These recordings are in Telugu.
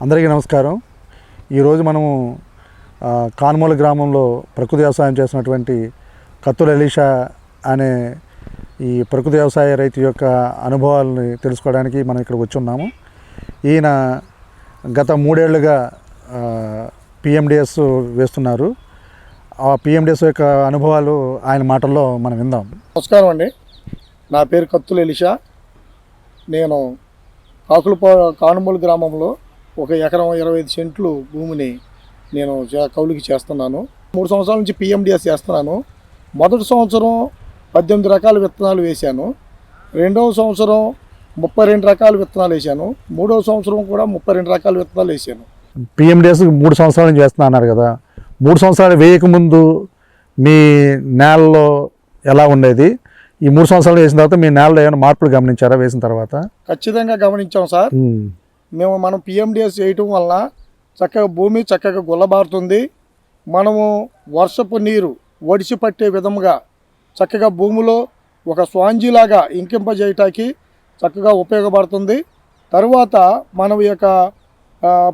అందరికీ నమస్కారం. ఈరోజు మనము కానుమూల గ్రామంలో ప్రకృతి వ్యవసాయం చేసినటువంటి కత్తుల ఎలీషా అనే ఈ ప్రకృతి వ్యవసాయ రైతు యొక్క అనుభవాలని తెలుసుకోవడానికి మనం ఇక్కడ వచ్చి ఉన్నాము. ఈయన గత 3 ఏళ్లుగా PMDS వేస్తున్నారు. ఆ PMDS యొక్క అనుభవాలు ఆయన మాటల్లో మనం విందాం. నమస్కారం అండి, నా పేరు కత్తుల ఎలీషా. నేను కానుమూల గ్రామంలో 1 ఎకరం 25 సెంట్లు భూమిని నేను కౌలుకి చేస్తున్నాను. 3 సంవత్సరాల నుంచి PMDS చేస్తున్నాను. మొదటి సంవత్సరం 18 రకాల విత్తనాలు వేశాను. రెండవ సంవత్సరం 32 రకాల విత్తనాలు వేశాను. మూడవ సంవత్సరం కూడా 32 రకాల విత్తనాలు వేశాను. PMDS 3 సంవత్సరాల నుంచి వేస్తున్నా అన్నారు కదా, 3 సంవత్సరాలు వేయకముందు మీ నేలలో ఎలా ఉండేది? ఈ 3 సంవత్సరాలు వేసిన తర్వాత మీ నేలలో ఏమైనా మార్పులు గమనించారా వేసిన తర్వాత? ఖచ్చితంగా గమనించాం సార్. మనం PMDS వేయటం వల్ల చక్కగా భూమి చక్కగా గుల్లబారుతుంది. మనము వర్షపు నీరు ఒడిసి పట్టే విధముగా చక్కగా భూమిలో ఒక స్వాంజిలాగా ఇంకింపజేయటానికి చక్కగా ఉపయోగపడుతుంది. తరువాత మనం ఈ యొక్క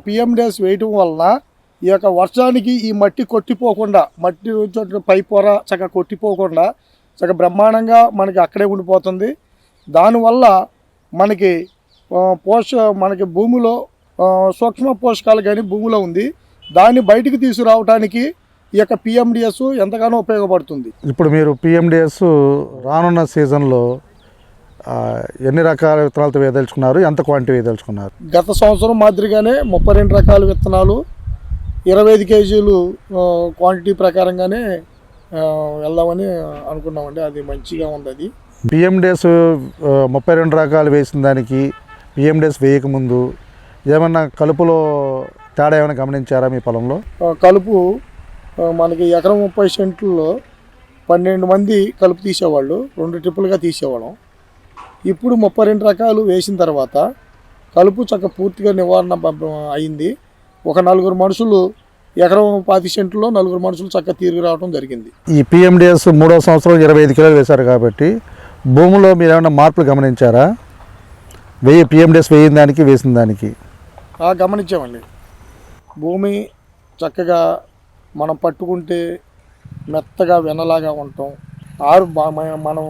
PMDS వేయటం వలన ఈ యొక్క వర్షానికి ఈ మట్టి కొట్టిపోకుండా, మట్టి పై పొర చక్కగా కొట్టిపోకుండా చక్కగా బ్రహ్మాండంగా మనకి అక్కడే ఉండిపోతుంది. దానివల్ల మనకి మనకి భూమిలో సూక్ష్మ పోషకాలు కానీ భూమిలో ఉంది, దాన్ని బయటికి తీసుకురావడానికి ఈ యొక్క PMDS ఎంతగానో ఉపయోగపడుతుంది. ఇప్పుడు మీరు PMDS రానున్న సీజన్లో ఎన్ని రకాల విత్తనాలతో వేయదలుచుకున్నారు? ఎంత క్వాంటిటీ వేయదలుచుకున్నారు? గత సంవత్సరం మాదిరిగానే 32 రకాల విత్తనాలు 25 కేజీలు క్వాంటిటీ ప్రకారంగానే వెళ్దామని అనుకున్నామండి. అది మంచిగా ఉంది. అది PMDS 32 రకాలు వేసిన దానికి PMDS వేయకముందు ఏమన్నా కలుపులో తేడా ఏమైనా గమనించారా మీ పొలంలో? కలుపు మనకి ఎకరం 30 సెంట్లలో 12 మంది కలుపు తీసేవాళ్ళు, 2 ట్రిప్పులుగా తీసేవాళ్ళం. ఇప్పుడు 32 రకాలు వేసిన తర్వాత కలుపు చక్క పూర్తిగా నివారణ అయింది. ఒక 4 మనుషులు ఎకరం 20 సెంట్లో 4 మనుషులు చక్కగా తిరిగి రావడం జరిగింది. ఈ PMDS 3వ సంవత్సరం 25 కిలోలు వేశారు కాబట్టి భూమిలో మీరు ఏమైనా మార్పులు గమనించారా? PMDS వేసిన దానికి వేసిన దానికి గమనించామండి. భూమి చక్కగా మనం పట్టుకుంటే మెత్తగా వెనలాగా ఉండటం, మనం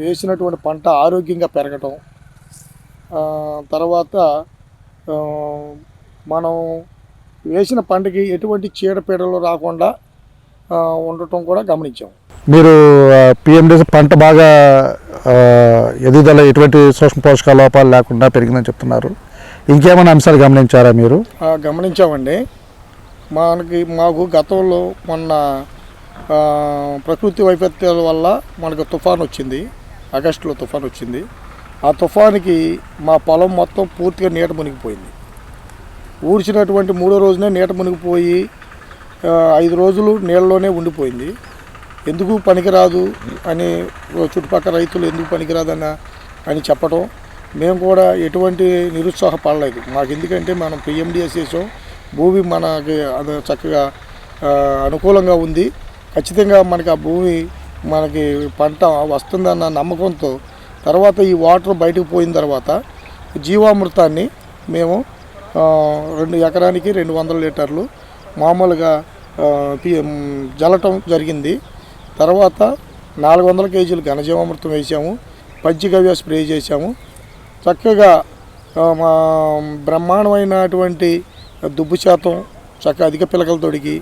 వేసినటువంటి పంట ఆరోగ్యంగా పెరగటం, తర్వాత మనం వేసిన పంటకి ఎటువంటి చీడపీడలు రాకుండా ఉండటం కూడా గమనించాం. మీరు PMDS పంట బాగా ఎదుగుదల ఎటువంటి సూక్ష్మ పోషక లోపాలు లేకుండా పెరిగిందని చెప్తున్నారు. ఇంకేమైనా అంశాలు గమనించారా మీరు? గమనించామండి. మాకు గతంలో మొన్న ప్రకృతి వైపరీత్యాల వల్ల మనకు తుఫాన్ వచ్చింది, ఆగస్టులో తుఫాన్ వచ్చింది. ఆ తుఫానికి మా పొలం మొత్తం పూర్తిగా నీట మునిగిపోయింది. ఊడ్చినటువంటి 3వ రోజునే నీట మునిగిపోయి 5 రోజులు నీళ్ళలోనే ఉండిపోయింది. ఎందుకు పనికిరాదు అని చుట్టుపక్కల రైతులు ఎందుకు పనికిరాదు అని చెప్పడం, మేము కూడా ఎటువంటి నిరుత్సాహపడలేదు. మాకు ఎందుకంటే మనం PMDS చేసాం, భూమి మనకి అది చక్కగా అనుకూలంగా ఉంది. ఖచ్చితంగా మనకి ఆ భూమి మనకి పంట వస్తుందన్న నమ్మకంతో తర్వాత ఈ వాటర్ బయటకు పోయిన తర్వాత జీవామృతాన్ని మేము 2 ఎకరానికి 200 లీటర్లు మామూలుగా జల్లటం జరిగింది. తర్వాత 400 కేజీలు ఘనజీవామృతం వేసాము, పంచగవ్య స్ప్రే చేసాము. చక్కగా బ్రహ్మాండమైనటువంటి దుబ్బు శాతం చక్కగా అధిక పిలకలతోడికి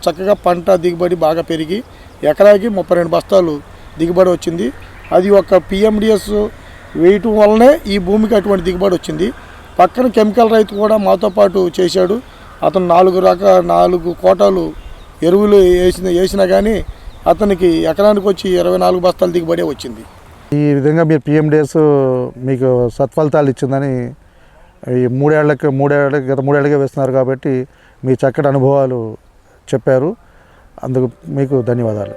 చక్కగా పంట దిగుబడి బాగా పెరిగి ఎకరాకి 32 బస్తాలు దిగుబడి వచ్చింది. అది ఒక PMDS వేయటం వల్లనే ఈ భూమికి అటువంటి దిగుబడి వచ్చింది. పక్కన కెమికల్ రైతు కూడా మాతో పాటు చేశాడు. అతను 4 కోటాలు ఎరువులు వేసినా కానీ అతనికి ఎకరానికి వచ్చి 24 బస్తాల దిగుబడి వచ్చింది. ఈ విధంగా మీరు PMDS మీకు సత్ఫలితాలు ఇచ్చిందని ఈ 3 ఏళ్ళకి గత 3 ఏళ్ళకే వేస్తున్నారు కాబట్టి మీ చక్కటి అనుభవాలు చెప్పారు. అందుకు మీకు ధన్యవాదాలు.